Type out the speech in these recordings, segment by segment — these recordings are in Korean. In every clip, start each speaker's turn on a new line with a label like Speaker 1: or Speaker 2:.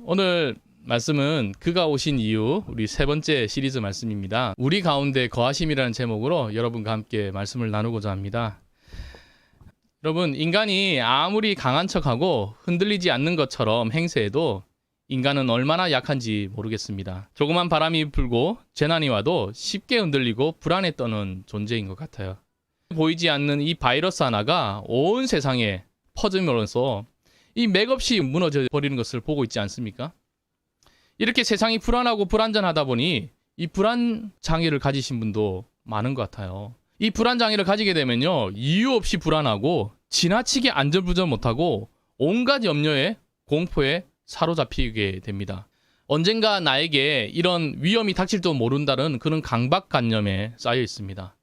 Speaker 1: 오늘 말씀은 그가 오신 이유 우리 세 번째 시리즈 말씀입니다. 우리 가운데 거하심이라는 제목으로 여러분과 함께 말씀을 나누고자 합니다. 여러분, 인간이 아무리 강한 척하고 흔들리지 않는 것처럼 행세해도 인간은 얼마나 약한지 모르겠습니다. 조그만 바람이 불고 재난이 와도 쉽게 흔들리고 불안에 떠는 존재인 것 같아요. 보이지 않는 이 바이러스 하나가 온 세상에 퍼짐으로써 이 맥없이 무너져 버리는 것을 보고 있지 않습니까? 이렇게 세상이 불안하고 불안전하다 보니 이 불안 장애를 가지신 분도 많은 것 같아요. 이 불안 장애를 가지게 되면요, 이유 없이 불안하고 지나치게 안절부절 못하고 온갖 염려에 공포에 사로잡히게 됩니다. 언젠가 나에게 이런 위험이 닥칠지도 모른다는 그런 강박관념에 쌓여 있습니다.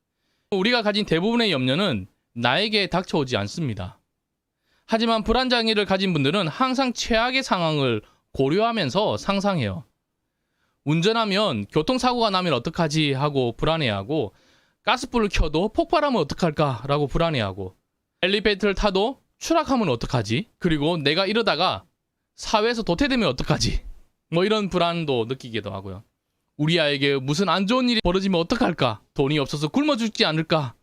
Speaker 1: 우리가 가진 대부분의 염려는 나에게 닥쳐오지 않습니다. 하지만 불안장애를 가진 분들은 항상 최악의 상황을 고려하면서 상상해요. 운전하면 교통사고가 나면 어떡하지 하고 불안해하고, 가스불을 켜도 폭발하면 어떡할까 라고 불안해하고, 엘리베이터를 타도 추락하면 어떡하지? 그리고 내가 이러다가 사회에서 도태되면 어떡하지? 이런 불안도 느끼기도 하고요. 우리 아이에게 무슨 안 좋은 일이 벌어지면 어떡할까? 돈이 없어서 굶어 죽지 않을까?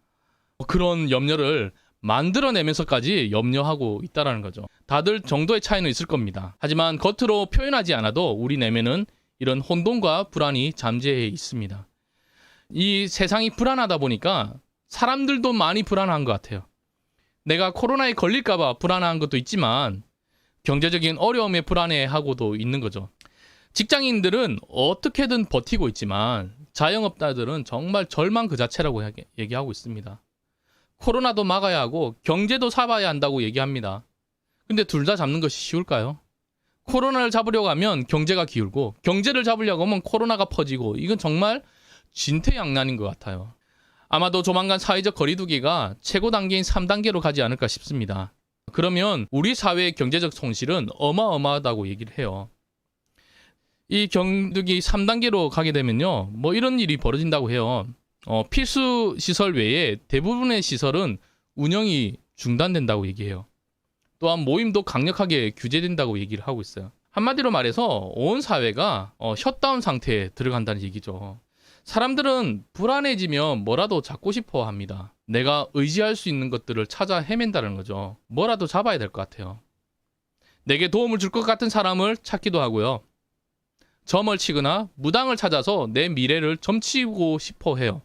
Speaker 1: 그런 염려를 만들어내면서까지 염려하고 있다는 거죠. 다들 정도의 차이는 있을 겁니다. 하지만 겉으로 표현하지 않아도 우리 내면은 이런 혼돈과 불안이 잠재해 있습니다. 이 세상이 불안하다 보니까 사람들도 많이 불안한 것 같아요. 내가 코로나에 걸릴까봐 불안한 것도 있지만 경제적인 어려움에 불안해하고도 있는 거죠. 직장인들은 어떻게든 버티고 있지만 자영업자들은 정말 절망 그 자체라고 얘기하고 있습니다. 코로나도 막아야 하고 경제도 잡아야 한다고 얘기합니다. 근데 둘 다 잡는 것이 쉬울까요? 코로나를 잡으려고 하면 경제가 기울고, 경제를 잡으려고 하면 코로나가 퍼지고, 이건 정말 진퇴양난인 것 같아요. 아마도 조만간 사회적 거리두기가 최고 단계인 3단계로 가지 않을까 싶습니다. 그러면 우리 사회의 경제적 손실은 어마어마하다고 얘기를 해요. 이 경두기 3단계로 가게 되면요, 이런 일이 벌어진다고 해요. 필수 시설 외에 대부분의 시설은 운영이 중단된다고 얘기해요. 또한 모임도 강력하게 규제된다고 얘기를 하고 있어요. 한마디로 말해서 온 사회가 셧다운 상태에 들어간다는 얘기죠. 사람들은 불안해지면 뭐라도 잡고 싶어 합니다. 내가 의지할 수 있는 것들을 찾아 헤맨다는 거죠. 뭐라도 잡아야 될 것 같아요. 내게 도움을 줄 것 같은 사람을 찾기도 하고요. 점을 치거나 무당을 찾아서 내 미래를 점치고 싶어 해요.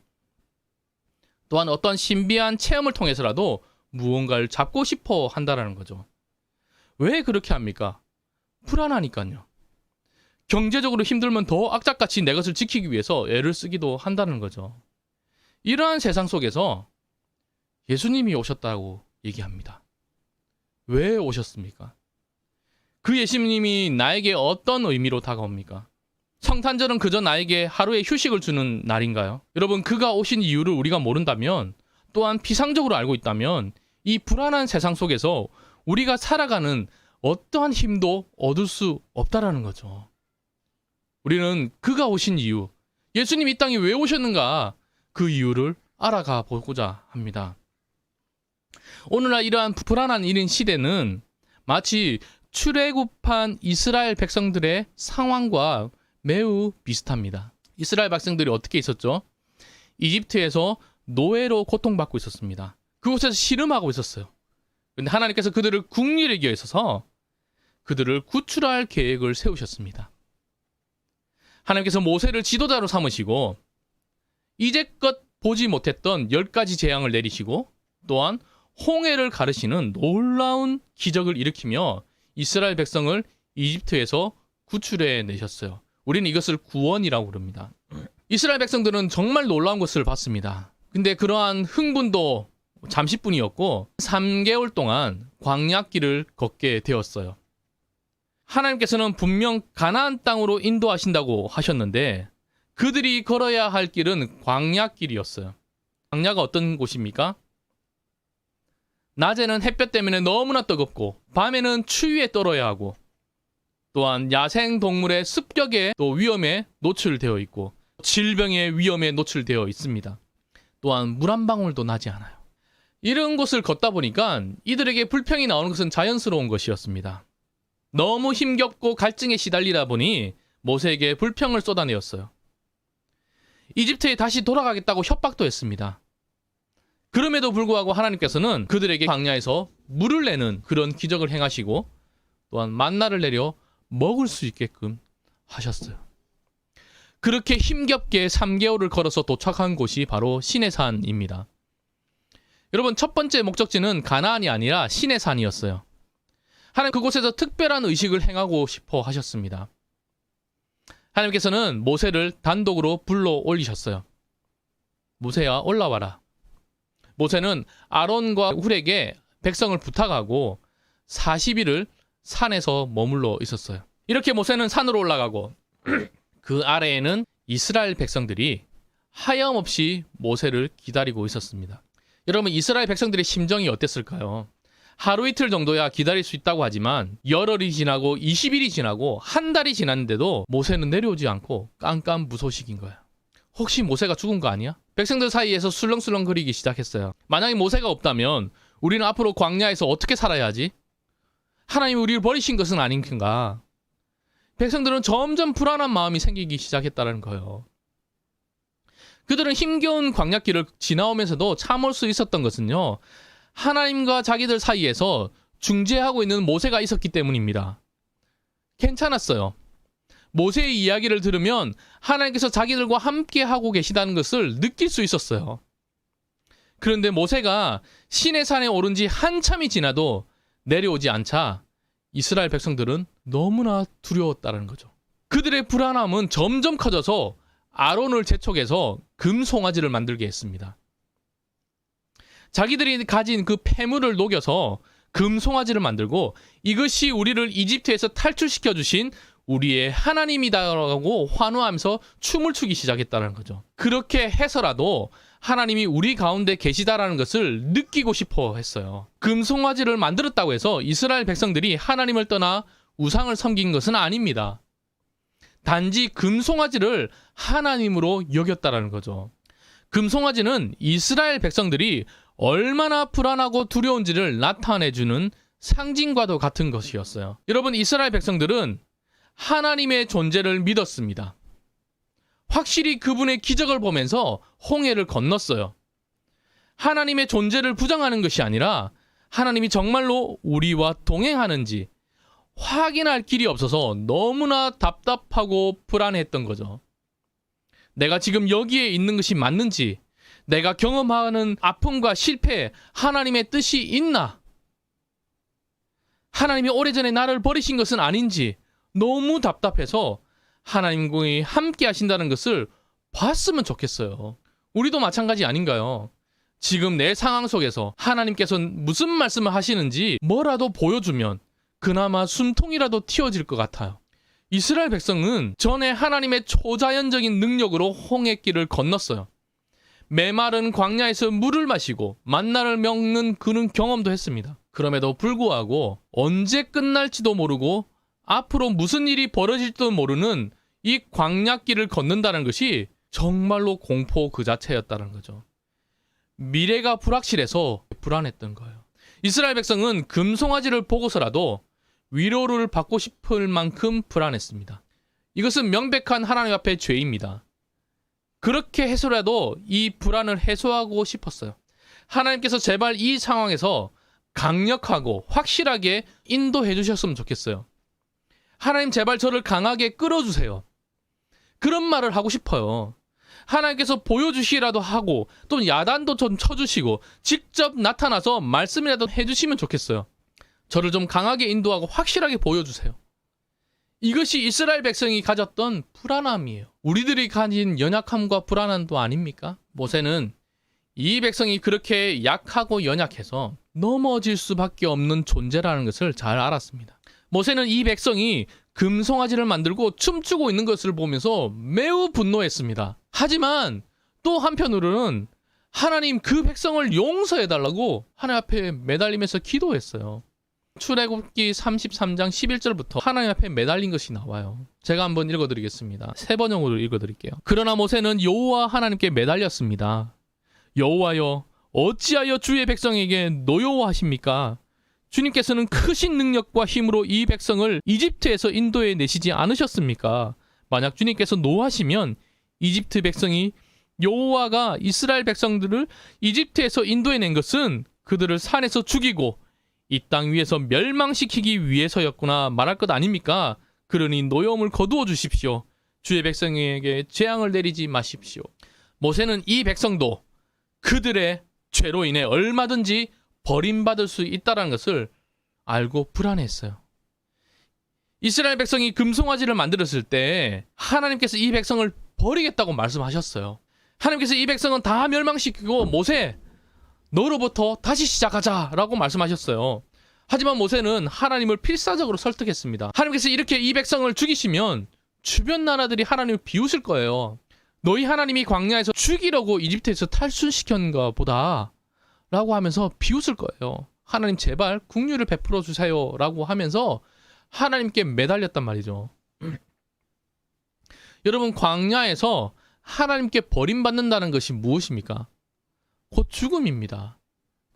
Speaker 1: 또한 어떤 신비한 체험을 통해서라도 무언가를 잡고 싶어 한다는 거죠. 왜 그렇게 합니까? 불안하니까요. 경제적으로 힘들면 더 악착같이 내 것을 지키기 위해서 애를 쓰기도 한다는 거죠. 이러한 세상 속에서 예수님이 오셨다고 얘기합니다. 왜 오셨습니까? 그 예수님이 나에게 어떤 의미로 다가옵니까? 성탄절은 그저 나에게 하루의 휴식을 주는 날인가요? 여러분, 그가 오신 이유를 우리가 모른다면, 또한 피상적으로 알고 있다면 이 불안한 세상 속에서 우리가 살아가는 어떠한 힘도 얻을 수 없다라는 거죠. 우리는 그가 오신 이유, 예수님이 이 땅에 왜 오셨는가, 그 이유를 알아가 보고자 합니다. 오늘날 이러한 불안한 이런 시대는 마치 출애굽한 이스라엘 백성들의 상황과 매우 비슷합니다. 이스라엘 백성들이 어떻게 있었죠? 이집트에서 노예로 고통받고 있었습니다. 그곳에서 씨름하고 있었어요. 그런데 하나님께서 그들을 긍휼히 여겨 있어서 그들을 구출할 계획을 세우셨습니다. 하나님께서 모세를 지도자로 삼으시고 이제껏 보지 못했던 10가지 재앙을 내리시고, 또한 홍해를 가르시는 놀라운 기적을 일으키며 이스라엘 백성을 이집트에서 구출해 내셨어요. 우리는 이것을 구원이라고 부릅니다. 이스라엘 백성들은 정말 놀라운 것을 봤습니다. 근데 그러한 흥분도 잠시뿐이었고 3개월 동안 광야길을 걷게 되었어요. 하나님께서는 분명 가나안 땅으로 인도하신다고 하셨는데 그들이 걸어야 할 길은 광야길이었어요. 광야가 어떤 곳입니까? 낮에는 햇볕 때문에 너무나 뜨겁고 밤에는 추위에 떨어야 하고, 또한 야생동물의 습격에 또 위험에 노출되어 있고 질병의 위험에 노출되어 있습니다. 또한 물 한 방울도 나지 않아요. 이런 곳을 걷다 보니까 이들에게 불평이 나오는 것은 자연스러운 것이었습니다. 너무 힘겹고 갈증에 시달리다 보니 모세에게 불평을 쏟아내었어요. 이집트에 다시 돌아가겠다고 협박도 했습니다. 그럼에도 불구하고 하나님께서는 그들에게 광야에서 물을 내는 그런 기적을 행하시고 또한 만나를 내려 먹을 수 있게끔 하셨어요. 그렇게 힘겹게 3개월을 걸어서 도착한 곳이 바로 시내산입니다. 여러분, 첫 번째 목적지는 가나안이 아니라 시내산이었어요. 하나님 그곳에서 특별한 의식을 행하고 싶어 하셨습니다. 하나님께서는 모세를 단독으로 불러 올리셨어요. 모세야, 올라와라. 모세는 아론과 훌에게 백성을 부탁하고 40일을 산에서 머물러 있었어요. 이렇게 모세는 산으로 올라가고 그 아래에는 이스라엘 백성들이 하염없이 모세를 기다리고 있었습니다. 여러분, 이스라엘 백성들의 심정이 어땠을까요? 하루 이틀 정도야 기다릴 수 있다고 하지만 열흘이 지나고 20일이 지나고 한 달이 지났는데도 모세는 내려오지 않고 깜깜무소식인 거야. 혹시 모세가 죽은 거 아니야? 백성들 사이에서 술렁술렁거리기 시작했어요. 만약에 모세가 없다면 우리는 앞으로 광야에서 어떻게 살아야 하지? 하나님이 우리를 버리신 것은 아닌가? 백성들은 점점 불안한 마음이 생기기 시작했다는 거예요. 그들은 힘겨운 광야길을 지나오면서도 참을 수 있었던 것은요, 하나님과 자기들 사이에서 중재하고 있는 모세가 있었기 때문입니다. 괜찮았어요. 모세의 이야기를 들으면 하나님께서 자기들과 함께 하고 계시다는 것을 느낄 수 있었어요. 그런데 모세가 시내산에 오른 지 한참이 지나도 내려오지 않자 이스라엘 백성들은 너무나 두려웠다는 거죠. 그들의 불안함은 점점 커져서 아론을 재촉해서 금송아지를 만들게 했습니다. 자기들이 가진 그 폐물을 녹여서 금송아지를 만들고 이것이 우리를 이집트에서 탈출시켜 주신 우리의 하나님이다라고 환호하면서 춤을 추기 시작했다는 거죠. 그렇게 해서라도 하나님이 우리 가운데 계시다라는 것을 느끼고 싶어 했어요. 금송아지를 만들었다고 해서 이스라엘 백성들이 하나님을 떠나 우상을 섬긴 것은 아닙니다. 단지 금송아지를 하나님으로 여겼다라는 거죠. 금송아지는 이스라엘 백성들이 얼마나 불안하고 두려운지를 나타내주는 상징과도 같은 것이었어요. 여러분, 이스라엘 백성들은 하나님의 존재를 믿었습니다. 확실히 그분의 기적을 보면서 홍해를 건넜어요. 하나님의 존재를 부정하는 것이 아니라 하나님이 정말로 우리와 동행하는지 확인할 길이 없어서 너무나 답답하고 불안했던 거죠. 내가 지금 여기에 있는 것이 맞는지, 내가 경험하는 아픔과 실패에 하나님의 뜻이 있나? 하나님이 오래전에 나를 버리신 것은 아닌지 너무 답답해서 하나님과 함께 하신다는 것을 봤으면 좋겠어요. 우리도 마찬가지 아닌가요? 지금 내 상황 속에서 하나님께서는 무슨 말씀을 하시는지 뭐라도 보여주면 그나마 숨통이라도 틔워질 것 같아요. 이스라엘 백성은 전에 하나님의 초자연적인 능력으로 홍해길을 건넜어요. 메마른 광야에서 물을 마시고 만나를 먹는 그런 경험도 했습니다. 그럼에도 불구하고 언제 끝날지도 모르고 앞으로 무슨 일이 벌어질지도 모르는 이 광야길을 걷는다는 것이 정말로 공포 그 자체였다는 거죠. 미래가 불확실해서 불안했던 거예요. 이스라엘 백성은 금송아지를 보고서라도 위로를 받고 싶을 만큼 불안했습니다. 이것은 명백한 하나님 앞의 죄입니다. 그렇게 해서라도 이 불안을 해소하고 싶었어요. 하나님께서 제발 이 상황에서 강력하고 확실하게 인도해 주셨으면 좋겠어요. 하나님 제발 저를 강하게 끌어주세요. 그런 말을 하고 싶어요. 하나님께서 보여주시라도 하고 또 야단도 좀 쳐주시고 직접 나타나서 말씀이라도 해주시면 좋겠어요. 저를 좀 강하게 인도하고 확실하게 보여주세요. 이것이 이스라엘 백성이 가졌던 불안함이에요. 우리들이 가진 연약함과 불안함도 아닙니까? 모세는 이 백성이 그렇게 약하고 연약해서 넘어질 수밖에 없는 존재라는 것을 잘 알았습니다. 모세는 이 백성이 금송아지를 만들고 춤추고 있는 것을 보면서 매우 분노했습니다. 하지만 또 한편으로는 하나님 그 백성을 용서해달라고 하나님 앞에 매달리면서 기도했어요. 출애굽기 33장 11절부터 하나님 앞에 매달린 것이 나와요. 제가 한번 읽어드리겠습니다. 세 번역으로 읽어드릴게요. 그러나 모세는 여호와 하나님께 매달렸습니다. 여호와여, 어찌하여 주의 백성에게 노여워하십니까?
Speaker 2: 주님께서는 크신 능력과 힘으로 이 백성을 이집트에서 인도해 내시지 않으셨습니까? 만약 주님께서 노하시면 이집트 백성이 여호와가 이스라엘 백성들을 이집트에서 인도해 낸 것은 그들을 산에서 죽이고 이 땅 위에서 멸망시키기 위해서였구나 말할 것 아닙니까? 그러니 노여움을 거두어 주십시오. 주의 백성에게 재앙을 내리지 마십시오. 모세는 이 백성도 그들의 죄로 인해 얼마든지 버림받을 수 있다는 것을 알고 불안했어요. 이스라엘 백성이 금송아지를 만들었을 때 하나님께서 이 백성을 버리겠다고 말씀하셨어요. 하나님께서 이 백성은 다 멸망시키고 모세 너로부터 다시 시작하자라고 말씀하셨어요. 하지만 모세는 하나님을 필사적으로 설득했습니다. 하나님께서 이렇게 이 백성을 죽이시면 주변 나라들이 하나님을 비웃을 거예요. 너희 하나님이 광야에서 죽이려고 이집트에서 탈출시켰는가 보다 라고 하면서 비웃을 거예요. 하나님 제발 긍휼을 베풀어 주세요 라고 하면서 하나님께 매달렸단 말이죠. 여러분, 광야에서 하나님께 버림받는다는 것이 무엇입니까? 곧 죽음입니다.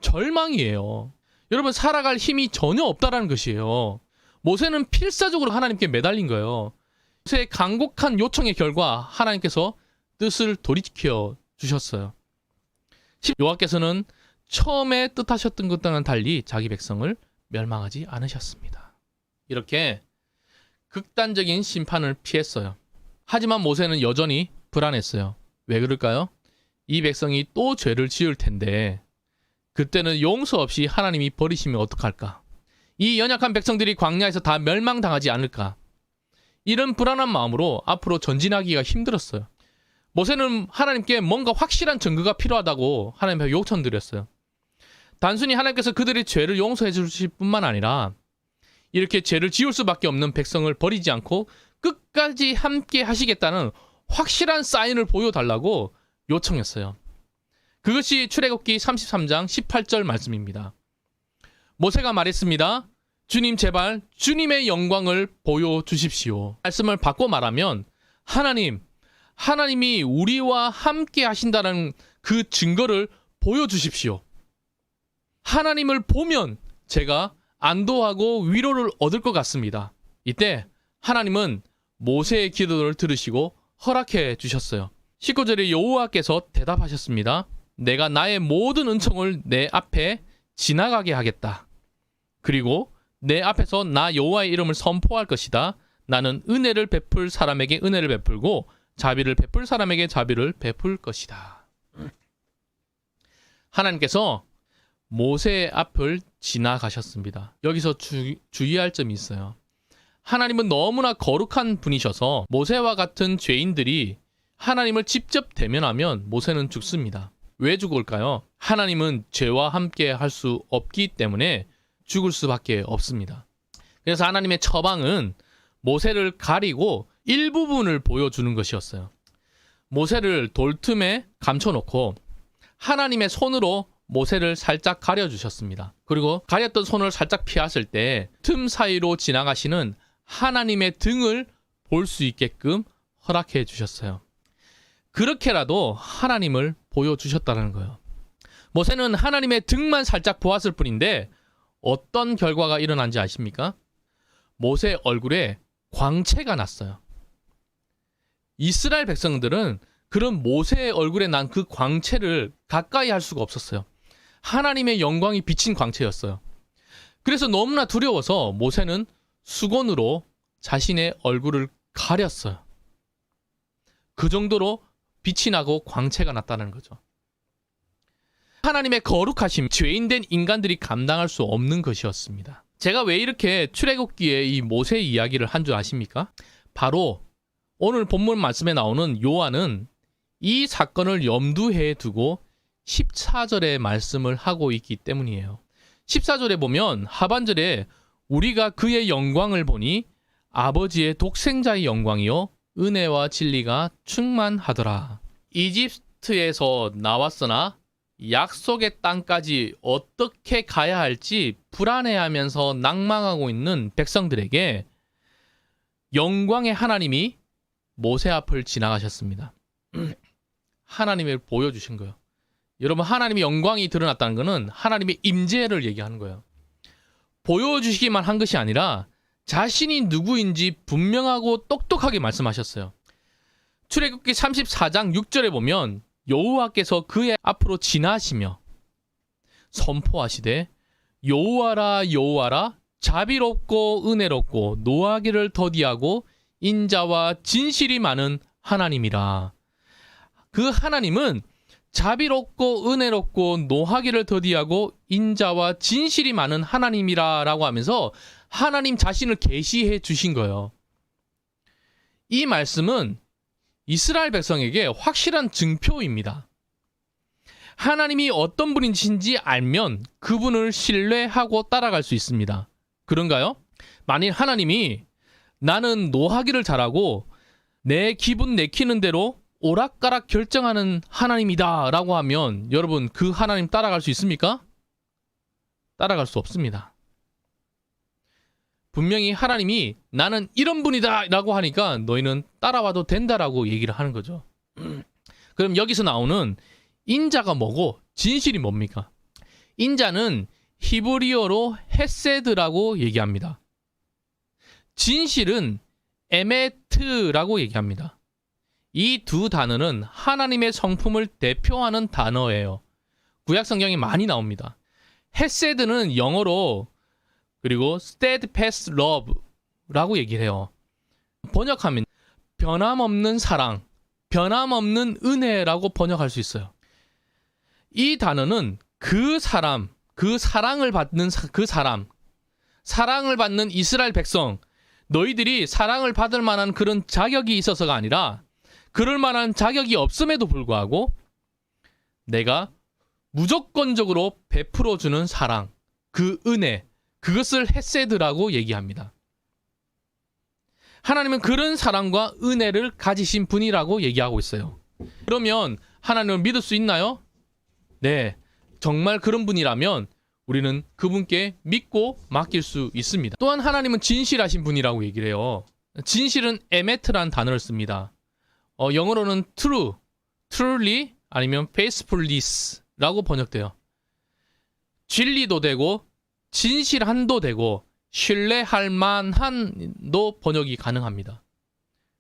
Speaker 2: 절망이에요. 여러분, 살아갈 힘이 전혀 없다라는 것이에요. 모세는 필사적으로 하나님께 매달린 거예요. 모세의 간곡한 요청의 결과 하나님께서 뜻을 돌이켜 주셨어요. 여호와께서는 처음에 뜻하셨던 것과는 달리 자기 백성을 멸망하지 않으셨습니다. 이렇게 극단적인 심판을 피했어요. 하지만 모세는 여전히 불안했어요. 왜 그럴까요? 이 백성이 또 죄를 지을 텐데 그때는 용서 없이 하나님이 버리시면 어떡할까? 이 연약한 백성들이 광야에서 다 멸망당하지 않을까? 이런 불안한 마음으로 앞으로 전진하기가 힘들었어요. 모세는 하나님께 뭔가 확실한 증거가 필요하다고 하나님께 요청드렸어요. 단순히 하나님께서 그들의 죄를 용서해 주실 뿐만 아니라 이렇게 죄를 지을 수밖에 없는 백성을 버리지 않고 끝까지 함께 하시겠다는 확실한 사인을 보여달라고 요청했어요. 그것이 출애굽기 33장 18절 말씀입니다. 모세가 말했습니다. 주님 제발 주님의 영광을 보여주십시오. 말씀을 바꿔 말하면 하나님이 우리와 함께 하신다는 그 증거를 보여주십시오. 하나님을 보면 제가 안도하고 위로를 얻을 것 같습니다. 이때 하나님은 모세의 기도를 들으시고 허락해 주셨어요. 19절에 여호와께서 대답하셨습니다. 내가 나의 모든 은총을 내 앞에 지나가게 하겠다. 그리고 내 앞에서 나 여호와의 이름을 선포할 것이다. 나는 은혜를 베풀 사람에게 은혜를 베풀고 자비를 베풀 사람에게 자비를 베풀 것이다. 하나님께서 모세의 앞을 지나가셨습니다. 여기서 주의할 점이 있어요. 하나님은 너무나 거룩한 분이셔서 모세와 같은 죄인들이 하나님을 직접 대면하면 모세는 죽습니다. 왜 죽을까요? 하나님은 죄와 함께 할 수 없기 때문에 죽을 수밖에 없습니다. 그래서 하나님의 처방은 모세를 가리고 일부분을 보여주는 것이었어요. 모세를 돌틈에 감춰놓고 하나님의 손으로 모세를 살짝 가려주셨습니다. 그리고 가렸던 손을 살짝 피했을 때 틈 사이로 지나가시는 하나님의 등을 볼 수 있게끔 허락해 주셨어요. 그렇게라도 하나님을 보여주셨다는 거예요. 모세는 하나님의 등만 살짝 보았을 뿐인데 어떤 결과가 일어난지 아십니까? 모세 얼굴에 광채가 났어요. 이스라엘 백성들은 그런 모세의 얼굴에 난 그 광채를 가까이 할 수가 없었어요. 하나님의 영광이 비친 광채였어요. 그래서 너무나 두려워서 모세는 수건으로 자신의 얼굴을 가렸어요. 그 정도로 빛이 나고 광채가 났다는 거죠. 하나님의 거룩하심, 죄인된 인간들이 감당할 수 없는 것이었습니다. 제가 왜 이렇게 출애굽기에 이 모세 이야기를 한 줄 아십니까? 바로 오늘 본문 말씀에 나오는 요한은 이 사건을 염두에 두고 14절의 말씀을 하고 있기 때문이에요. 14절에 보면 하반절에 우리가 그의 영광을 보니 아버지의 독생자의 영광이요 은혜와 진리가 충만하더라. 이집트에서 나왔으나 약속의 땅까지 어떻게 가야 할지 불안해하면서 낭망하고 있는 백성들에게 영광의 하나님이 모세 앞을 지나가셨습니다. 하나님을 보여주신 거예요. 여러분, 하나님의 영광이 드러났다는 것은 하나님의 임재를 얘기하는 거예요. 보여주시기만 한 것이 아니라 자신이 누구인지 분명하고 똑똑하게 말씀하셨어요. 출애굽기 34장 6절에 보면 여호와께서 그의 앞으로 지나시며 선포하시되 여호와라 여호와라 자비롭고 은혜롭고 노하기를 더디하고 인자와 진실이 많은 하나님이라. 그 하나님은 자비롭고 은혜롭고 노하기를 더디하고 인자와 진실이 많은 하나님이라 라고 하면서 하나님 자신을 계시해 주신 거예요. 이 말씀은 이스라엘 백성에게 확실한 증표입니다. 하나님이 어떤 분이신지 알면 그분을 신뢰하고 따라갈 수 있습니다. 그런가요? 만일 하나님이 나는 노하기를 잘하고 내 기분 내키는 대로 오락가락 결정하는 하나님이다 라고 하면 여러분 그 하나님 따라갈 수 있습니까? 따라갈 수 없습니다. 분명히 하나님이 나는 이런 분이다 라고 하니까 너희는 따라와도 된다라고 얘기를 하는 거죠. 그럼 여기서 나오는 인자가 뭐고 진실이 뭡니까? 인자는 히브리어로 헤세드라고 얘기합니다. 진실은 에메트라고 얘기합니다. 이 두 단어는 하나님의 성품을 대표하는 단어예요. 구약 성경에 많이 나옵니다. 헤세드는 영어로 그리고 steadfast love라고 얘기를 해요. 번역하면 변함없는 사랑, 변함없는 은혜라고 번역할 수 있어요. 이 단어는 그 사람, 그 사랑을 받는 그 사람, 사랑을 받는 이스라엘 백성, 너희들이 사랑을 받을 만한 그런 자격이 있어서가 아니라 그럴 만한 자격이 없음에도 불구하고 내가 무조건적으로 베풀어주는 사랑, 그 은혜, 그것을 헤세드라고 얘기합니다. 하나님은 그런 사랑과 은혜를 가지신 분이라고 얘기하고 있어요. 그러면 하나님을 믿을 수 있나요? 네, 정말 그런 분이라면 우리는 그분께 믿고 맡길 수 있습니다. 또한 하나님은 진실하신 분이라고 얘기를 해요. 진실은 에메트라는 단어를 씁니다. 영어로는 true, truly 아니면 faithfulness라고 번역돼요. 진리도 되고 진실한도 되고 신뢰할 만한도 번역이 가능합니다.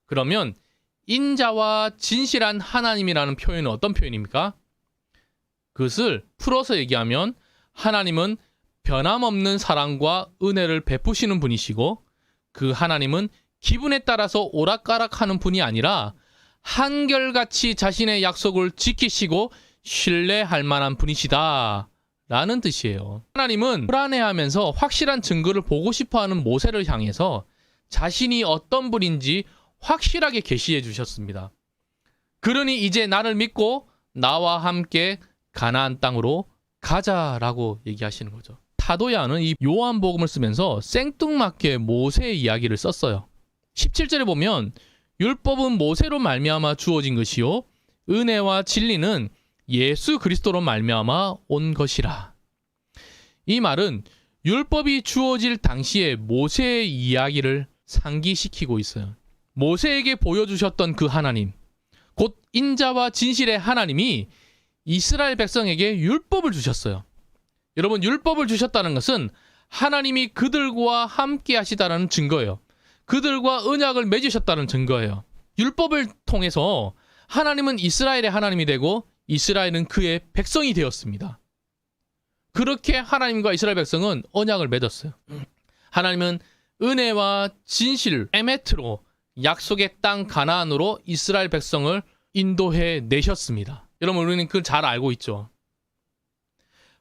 Speaker 2: 그러면 인자와 진실한 하나님이라는 표현은 어떤 표현입니까? 그것을 풀어서 얘기하면 하나님은 변함없는 사랑과 은혜를 베푸시는 분이시고 그 하나님은 기분에 따라서 오락가락하는 분이 아니라 한결같이 자신의 약속을 지키시고 신뢰할 만한 분이시다 라는 뜻이에요. 하나님은 불안해하면서 확실한 증거를 보고 싶어하는 모세를 향해서 자신이 어떤 분인지 확실하게 계시해 주셨습니다. 그러니 이제 나를 믿고 나와 함께 가나안 땅으로 가자라고 얘기하시는 거죠. 사도야는 이 요한복음을 쓰면서 생뚱맞게 모세의 이야기를 썼어요. 17절에 보면 율법은 모세로 말미암아 주어진 것이요 은혜와 진리는 예수 그리스도로 말미암아 온 것이라. 이 말은 율법이 주어질 당시에 모세의 이야기를 상기시키고 있어요. 모세에게 보여주셨던 그 하나님, 곧 인자와 진실의 하나님이 이스라엘 백성에게 율법을 주셨어요. 여러분, 율법을 주셨다는 것은 하나님이 그들과 함께 하시다는 증거예요. 그들과 언약을 맺으셨다는 증거예요. 율법을 통해서 하나님은 이스라엘의 하나님이 되고 이스라엘은 그의 백성이 되었습니다. 그렇게 하나님과 이스라엘 백성은 언약을 맺었어요. 하나님은 은혜와 진실, 에메트로 약속의 땅 가나안으로 이스라엘 백성을 인도해 내셨습니다. 여러분, 우리는 그걸 잘 알고 있죠.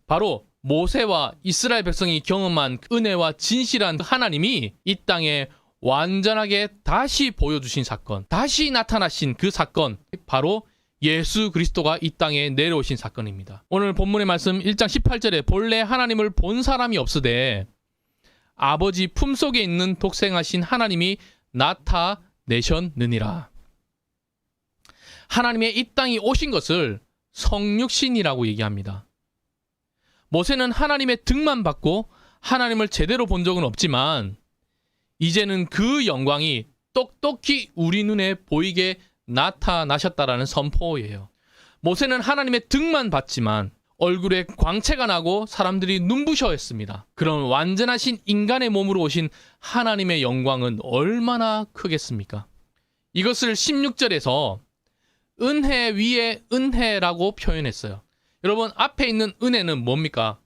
Speaker 2: 바로 모세와 이스라엘 백성이 경험한 은혜와 진실한 하나님이 이 땅에 완전하게 다시 보여주신 사건, 다시 나타나신 그 사건, 바로 예수 그리스도가 이 땅에 내려오신 사건입니다. 오늘 본문의 말씀 1장 18절에 본래 하나님을 본 사람이 없으되 아버지 품속에 있는 독생하신 하나님이 나타내셨느니라. 하나님의 이 땅에 오신 것을 성육신이라고 얘기합니다. 모세는 하나님의 등만 받고 하나님을 제대로 본 적은 없지만 이제는 그 영광이 똑똑히 우리 눈에 보이게 나타나셨다라는 선포예요. 모세는 하나님의 등만 봤지만 얼굴에 광채가 나고 사람들이 눈부셔했습니다. 그런 완전하신 인간의 몸으로 오신 하나님의 영광은 얼마나 크겠습니까? 이것을 16절에서 은혜 위에 은혜라고 표현했어요. 여러분, 앞에 있는 은혜는 뭡니까?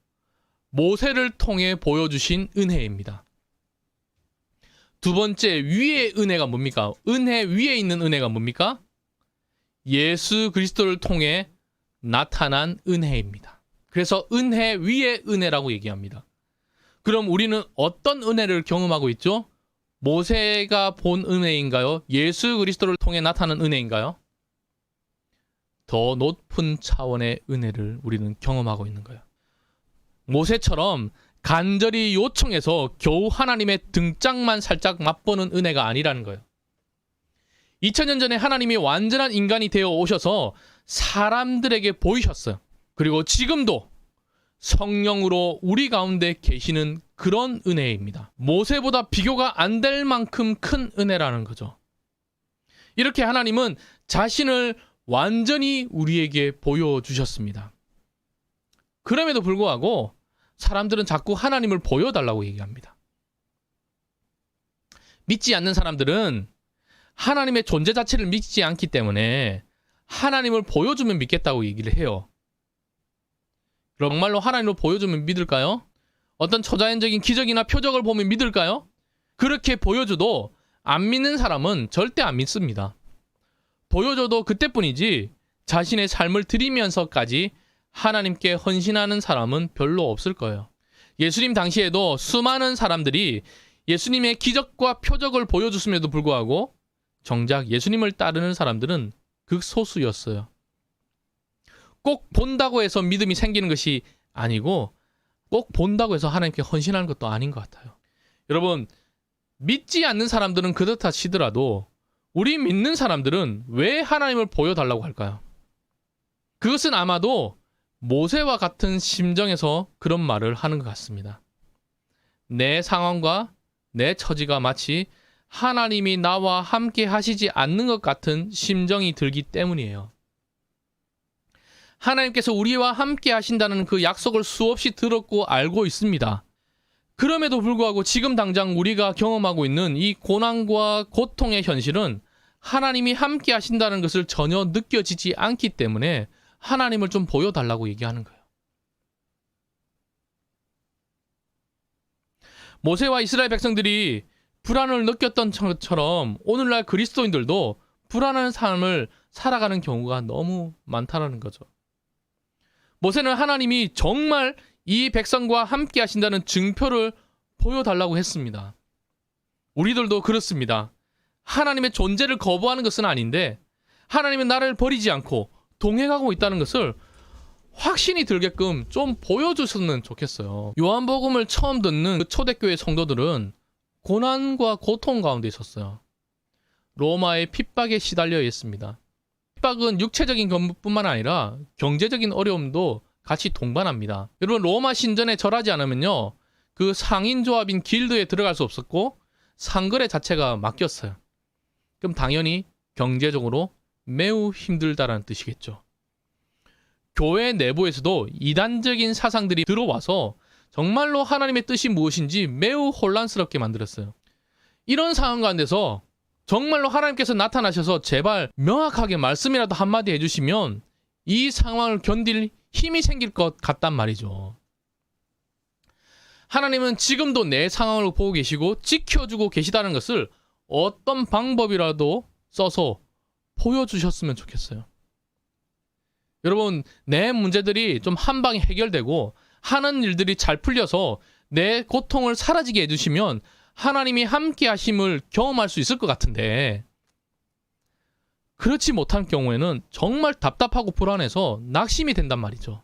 Speaker 2: 모세를 통해 보여주신 은혜입니다. 두 번째, 위의 은혜가 뭡니까? 은혜 위에 있는 은혜가 뭡니까? 예수 그리스도를 통해 나타난 은혜입니다. 그래서 은혜 위의 은혜라고 얘기합니다. 그럼 우리는 어떤 은혜를 경험하고 있죠? 모세가 본 은혜인가요? 예수 그리스도를 통해 나타난 은혜인가요? 더 높은 차원의 은혜를 우리는 경험하고 있는 거예요. 모세처럼 간절히 요청해서 겨우 하나님의 등짝만 살짝 맛보는 은혜가 아니라는 거예요. 2000년 전에 하나님이 완전한 인간이 되어 오셔서 사람들에게 보이셨어요. 그리고 지금도 성령으로 우리 가운데 계시는 그런 은혜입니다. 모세보다 비교가 안 될 만큼 큰 은혜라는 거죠. 이렇게 하나님은 자신을 완전히 우리에게 보여주셨습니다. 그럼에도 불구하고 사람들은 자꾸 하나님을 보여달라고 얘기합니다. 믿지 않는 사람들은 하나님의 존재 자체를 믿지 않기 때문에 하나님을 보여주면 믿겠다고 얘기를 해요. 정말로 하나님을 보여주면 믿을까요? 어떤 초자연적인 기적이나 표적을 보면 믿을까요? 그렇게 보여줘도 안 믿는 사람은 절대 안 믿습니다. 보여줘도 그때뿐이지 자신의 삶을 드리면서까지 하나님께 헌신하는 사람은 별로 없을 거예요. 예수님 당시에도 수많은 사람들이 예수님의 기적과 표적을 보여줬음에도 불구하고 정작 예수님을 따르는 사람들은 극소수였어요. 꼭 본다고 해서 믿음이 생기는 것이 아니고 꼭 본다고 해서 하나님께 헌신하는 것도 아닌 것 같아요. 여러분, 믿지 않는 사람들은 그렇다 치더라도 우리 믿는 사람들은 왜 하나님을 보여달라고 할까요? 그것은 아마도 모세와 같은 심정에서 그런 말을 하는 것 같습니다. 내 상황과 내 처지가 마치 하나님이 나와 함께 하시지 않는 것 같은 심정이 들기 때문이에요. 하나님께서 우리와 함께 하신다는 그 약속을 수없이 들었고 알고 있습니다. 그럼에도 불구하고 지금 당장 우리가 경험하고 있는 이 고난과 고통의 현실은 하나님이 함께 하신다는 것을 전혀 느껴지지 않기 때문에 하나님을 좀 보여달라고 얘기하는 거예요. 모세와 이스라엘 백성들이 불안을 느꼈던 것처럼 오늘날 그리스도인들도 불안한 삶을 살아가는 경우가 너무 많다는 거죠. 모세는 하나님이 정말 이 백성과 함께 하신다는 증표를 보여달라고 했습니다. 우리들도 그렇습니다. 하나님의 존재를 거부하는 것은 아닌데 하나님은 나를 버리지 않고 동행하고 있다는 것을 확신이 들게끔 좀 보여주셨으면 좋겠어요. 요한복음을 처음 듣는 그 초대교회 성도들은 고난과 고통 가운데 있었어요. 로마의 핍박에 시달려 있습니다. 핍박은 육체적인 것뿐만 아니라 경제적인 어려움도 같이 동반합니다. 여러분, 로마 신전에 절하지 않으면요, 그 상인조합인 길드에 들어갈 수 없었고 상거래 자체가 막혔어요. 그럼 당연히 경제적으로 매우 힘들다라는 뜻이겠죠. 교회 내부에서도 이단적인 사상들이 들어와서 정말로 하나님의 뜻이 무엇인지 매우 혼란스럽게 만들었어요. 이런 상황 가운데서 정말로 하나님께서 나타나셔서 제발 명확하게 말씀이라도 한마디 해주시면 이 상황을 견딜 힘이 생길 것 같단 말이죠. 하나님은 지금도 내 상황을 보고 계시고 지켜주고 계시다는 것을 어떤 방법이라도 써서 보여주셨으면 좋겠어요. 여러분, 내 문제들이 좀 한 방에 해결되고 하는 일들이 잘 풀려서 내 고통을 사라지게 해주시면 하나님이 함께 하심을 경험할 수 있을 것 같은데, 그렇지 못한 경우에는 정말 답답하고 불안해서 낙심이 된단 말이죠.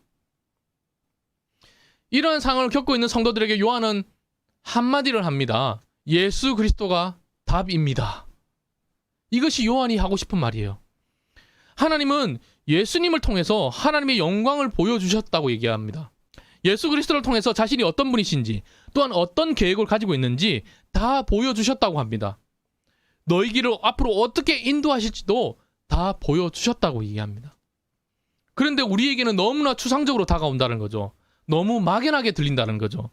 Speaker 2: 이런 상황을 겪고 있는 성도들에게 요한은 한마디를 합니다. 예수 그리스도가 답입니다. 이것이 요한이 하고 싶은 말이에요. 하나님은 예수님을 통해서 하나님의 영광을 보여주셨다고 얘기합니다. 예수 그리스도를 통해서 자신이 어떤 분이신지, 또한 어떤 계획을 가지고 있는지 다 보여주셨다고 합니다. 너희 길을 앞으로 어떻게 인도하실지도 다 보여주셨다고 얘기합니다. 그런데 우리에게는 너무나 추상적으로 다가온다는 거죠. 너무 막연하게 들린다는 거죠.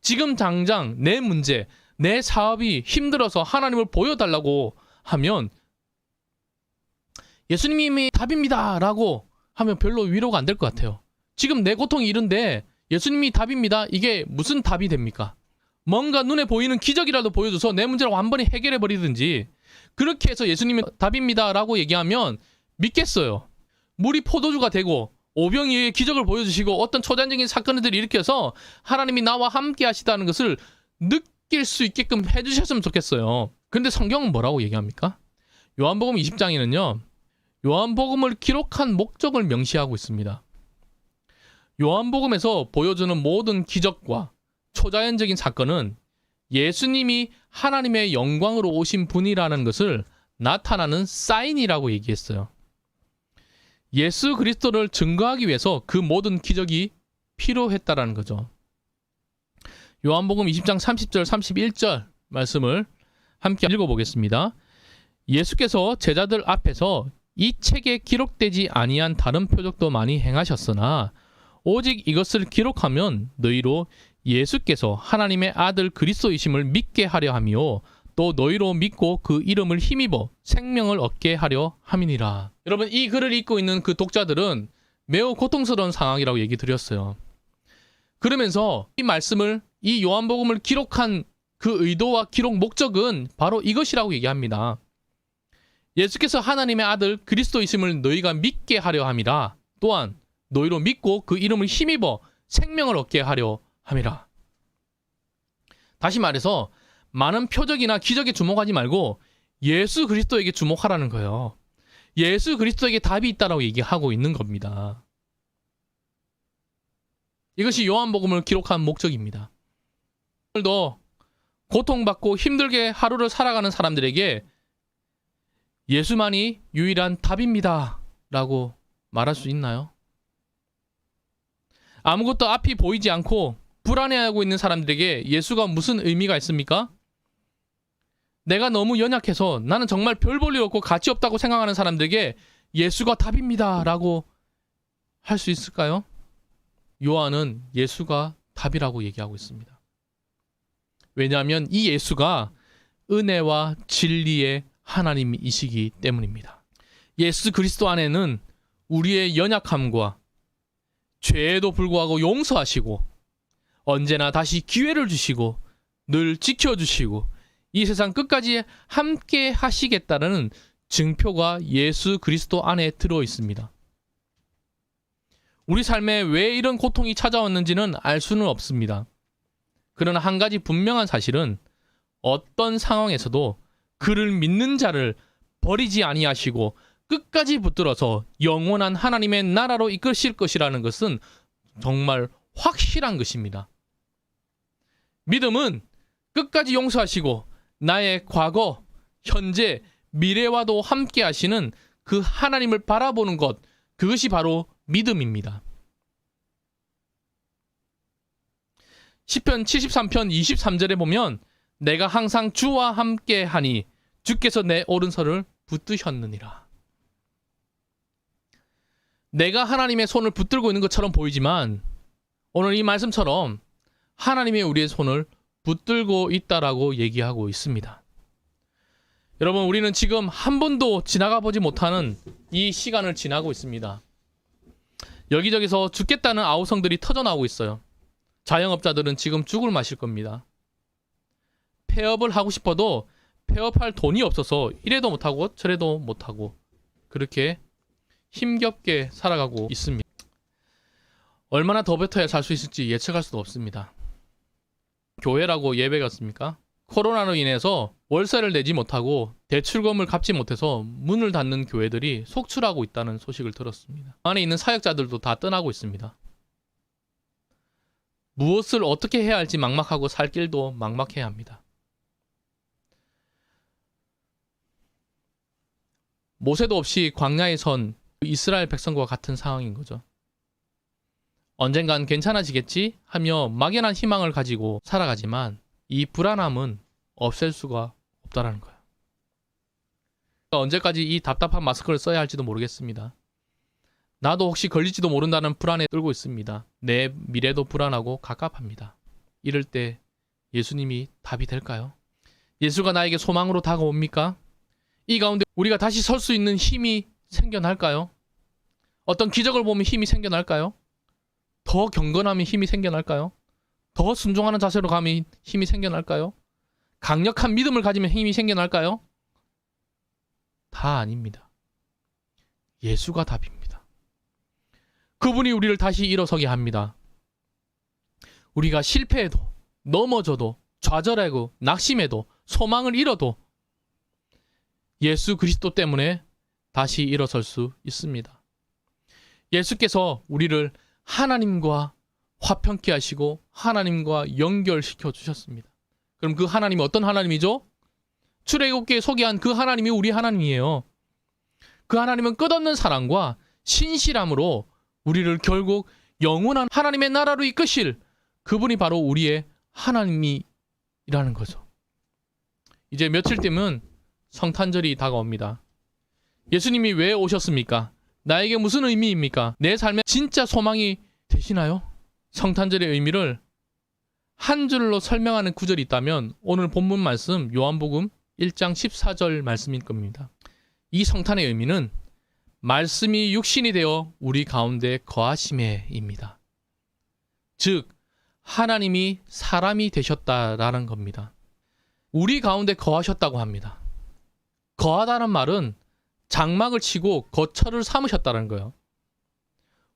Speaker 2: 지금 당장 내 문제, 내 사업이 힘들어서 하나님을 보여달라고 하면 예수님이 답입니다 라고 하면 별로 위로가 안 될 것 같아요. 지금 내 고통이 이런데 예수님이 답입니다. 이게 무슨 답이 됩니까? 뭔가 눈에 보이는 기적이라도 보여줘서 내 문제를 완전히 해결해 버리든지, 그렇게 해서 예수님이 답입니다 라고 얘기하면 믿겠어요. 물이 포도주가 되고 오병이의 기적을 보여주시고 어떤 초자연적인 사건들을 일으켜서 하나님이 나와 함께 하시다는 것을 느낄 수 있게끔 해주셨으면 좋겠어요. 근데 성경은 뭐라고 얘기합니까? 요한복음 20장에는요. 요한복음을 기록한 목적을 명시하고 있습니다. 요한복음에서 보여주는 모든 기적과 초자연적인 사건은 예수님이 하나님의 영광으로 오신 분이라는 것을 나타나는 사인이라고 얘기했어요. 예수 그리스도를 증거하기 위해서 그 모든 기적이 필요했다라는 거죠. 요한복음 20장 30절 31절 말씀을 함께 읽어보겠습니다. 예수께서 제자들 앞에서 이 책에 기록되지 아니한 다른 표적도 많이 행하셨으나 오직 이것을 기록하면 너희로 예수께서 하나님의 아들 그리스도이심을 믿게 하려 함이요 또 너희로 믿고 그 이름을 힘입어 생명을 얻게 하려 함이니라. 여러분, 이 글을 읽고 있는 그 독자들은 매우 고통스러운 상황이라고 얘기 드렸어요. 그러면서 이 말씀을, 이 요한복음을 기록한 그 의도와 기록 목적은 바로 이것이라고 얘기합니다. 예수께서 하나님의 아들 그리스도이심을 너희가 믿게 하려 함이라. 또한 너희로 믿고 그 이름을 힘입어 생명을 얻게 하려 함이라. 다시 말해서 많은 표적이나 기적에 주목하지 말고 예수 그리스도에게 주목하라는 거예요. 예수 그리스도에게 답이 있다라고 얘기하고 있는 겁니다. 이것이 요한복음을 기록한 목적입니다. 오늘도 고통받고 힘들게 하루를 살아가는 사람들에게 예수만이 유일한 답입니다 라고 말할 수 있나요? 아무것도 앞이 보이지 않고 불안해하고 있는 사람들에게 예수가 무슨 의미가 있습니까? 내가 너무 연약해서 나는 정말 별 볼 일 없고 가치 없다고 생각하는 사람들에게 예수가 답입니다 라고 할 수 있을까요? 요한은 예수가 답이라고 얘기하고 있습니다. 왜냐하면 이 예수가 은혜와 진리의 하나님이시기 때문입니다. 예수 그리스도 안에는 우리의 연약함과 죄에도 불구하고 용서하시고 언제나 다시 기회를 주시고 늘 지켜주시고 이 세상 끝까지 함께 하시겠다는 증표가 예수 그리스도 안에 들어 있습니다. 우리 삶에 왜 이런 고통이 찾아왔는지는 알 수는 없습니다. 그러나 한 가지 분명한 사실은 어떤 상황에서도 그를 믿는 자를 버리지 아니하시고 끝까지 붙들어서 영원한 하나님의 나라로 이끄실 것이라는 것은 정말 확실한 것입니다. 믿음은 끝까지 용서하시고 나의 과거, 현재, 미래와도 함께 하시는 그 하나님을 바라보는 것, 그것이 바로 믿음입니다. 시편 73편 23절에 보면 내가 항상 주와 함께 하니 주께서 내 오른손을 붙드셨느니라. 내가 하나님의 손을 붙들고 있는 것처럼 보이지만 오늘 이 말씀처럼 하나님이 우리의 손을 붙들고 있다라고 얘기하고 있습니다. 여러분, 우리는 지금 한 번도 지나가 보지 못하는 이 시간을 지나고 있습니다. 여기저기서 죽겠다는 아우성들이 터져나오고 있어요. 자영업자들은 지금 죽을 맛일 겁니다. 폐업을 하고 싶어도 폐업할 돈이 없어서 이래도 못하고 저래도 못하고 그렇게 힘겹게 살아가고 있습니다. 얼마나 더 뱉어야 살 수 있을지 예측할 수도 없습니다. 교회라고 예배겠습니까? 코로나로 인해서 월세를 내지 못하고 대출금을 갚지 못해서 문을 닫는 교회들이 속출하고 있다는 소식을 들었습니다. 안에 있는 사역자들도 다 떠나고 있습니다. 무엇을 어떻게 해야 할지 막막하고 살 길도 막막해야 합니다. 모세도 없이 광야에 선 이스라엘 백성과 같은 상황인 거죠. 언젠간 괜찮아지겠지 하며 막연한 희망을 가지고 살아가지만 이 불안함은 없앨 수가 없다라는 거예요. 언제까지 이 답답한 마스크를 써야 할지도 모르겠습니다. 나도 혹시 걸릴지도 모른다는 불안에 떨고 있습니다. 내 미래도 불안하고 갑갑합니다. 이럴 때 예수님이 답이 될까요? 예수가 나에게 소망으로 다가옵니까? 이 가운데 우리가 다시 설 수 있는 힘이 생겨날까요? 어떤 기적을 보면 힘이 생겨날까요? 더 경건하면 힘이 생겨날까요? 더 순종하는 자세로 가면 힘이 생겨날까요? 강력한 믿음을 가지면 힘이 생겨날까요? 다 아닙니다. 예수가 답입니다. 그분이 우리를 다시 일어서게 합니다. 우리가 실패해도, 넘어져도, 좌절하고 낙심해도, 소망을 잃어도 예수 그리스도 때문에 다시 일어설 수 있습니다. 예수께서 우리를 하나님과 화평케 하시고 하나님과 연결시켜 주셨습니다. 그럼 그 하나님이 어떤 하나님이죠? 출애굽기에 소개한 그 하나님이 우리 하나님이에요. 그 하나님은 끝없는 사랑과 신실함으로 우리를 결국 영원한 하나님의 나라로 이끄실 그분이 바로 우리의 하나님이라는 거죠. 이제 며칠 뒤면 성탄절이 다가옵니다. 예수님이 왜 오셨습니까? 나에게 무슨 의미입니까? 내 삶에 진짜 소망이 되시나요? 성탄절의 의미를 한 줄로 설명하는 구절이 있다면 오늘 본문 말씀 요한복음 1장 14절 말씀일 겁니다. 이 성탄의 의미는 말씀이 육신이 되어 우리 가운데 거하심에입니다. 즉 하나님이 사람이 되셨다라는 겁니다. 우리 가운데 거하셨다고 합니다. 거하다는 말은 장막을 치고 거처를 삼으셨다는 거예요.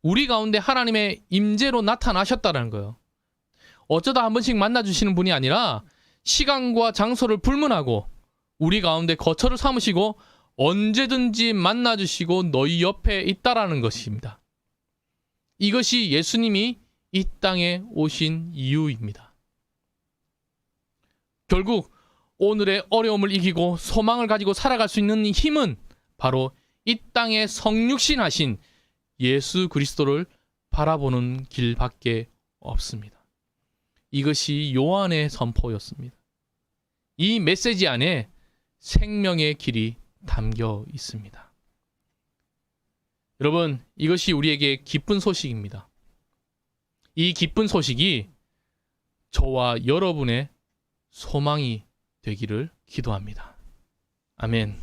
Speaker 2: 우리 가운데 하나님의 임재로 나타나셨다는 거예요. 어쩌다 한 번씩 만나주시는 분이 아니라 시간과 장소를 불문하고 우리 가운데 거처를 삼으시고 언제든지 만나주시고 너희 옆에 있다라는 것입니다. 이것이 예수님이 이 땅에 오신 이유입니다. 결국 오늘의 어려움을 이기고 소망을 가지고 살아갈 수 있는 힘은 바로 이 땅에 성육신하신 예수 그리스도를 바라보는 길밖에 없습니다. 이것이 요한의 선포였습니다. 이 메시지 안에 생명의 길이 담겨 있습니다. 여러분, 이것이 우리에게 기쁜 소식입니다. 이 기쁜 소식이 저와 여러분의 소망이 되기를 기도합니다. 아멘.